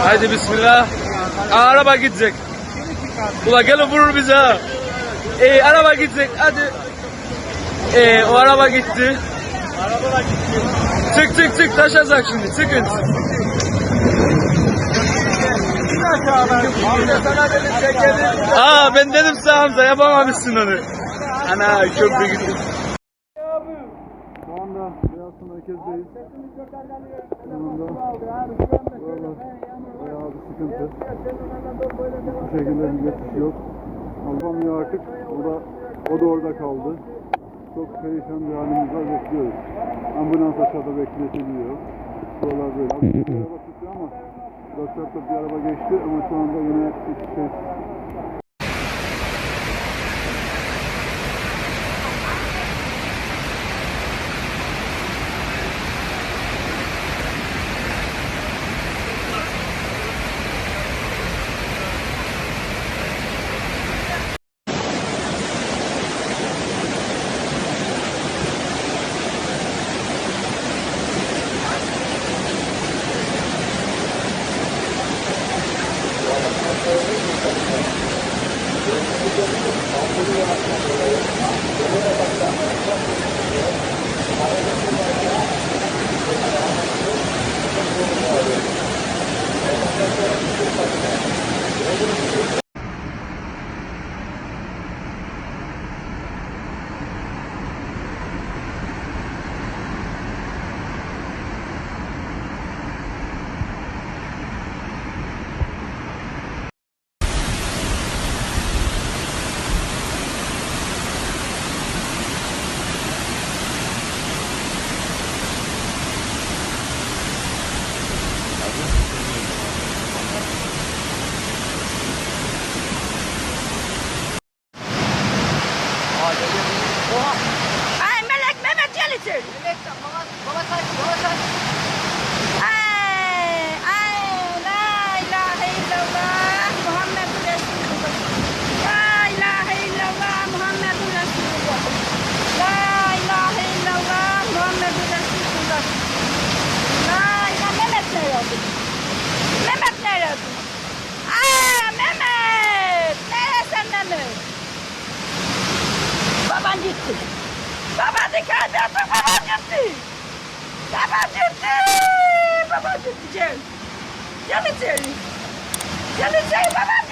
Haydi bismillah. Araba gidecek. Ula gelin vurur bize ha. Araba gidecek hadi. O araba gitti. Araba gitti. Çık taşacak şimdi çıkın. Ben dedim size Hamza yapamamışsın onu. Ana köprü gitti. Şu anda Beyazıt merkezdeyiz. Yanında bayağı bir sıkıntı. Bu şekilde bir geçiş yok. Almanya artık o da orada kaldı. Çok perişan bir halimiz var, bekliyoruz. Ambulans aşağıda bekletiliyor. Buralar böyle. Bir araba tutuyor ama 4 saatte bir araba geçti ama şu anda yine hiçbir şey. Ay Melek Mehmet Yeliçin. Melek baba say. Ay la ilahe illallah Muhammedur Resulullah. La ilahe illallah Muhammedur Resulullah. La ilahe illallah Muhammedur Resulullah. La ilahe Mehmet ne yaptı? Mehmet ne yaptı? Mehmet. Neresin Mehmet? Baban gitti. Baban dikkat et, baban gitti. Baban gitti. Baban gitti. Gel içeri. Gel içeri baban.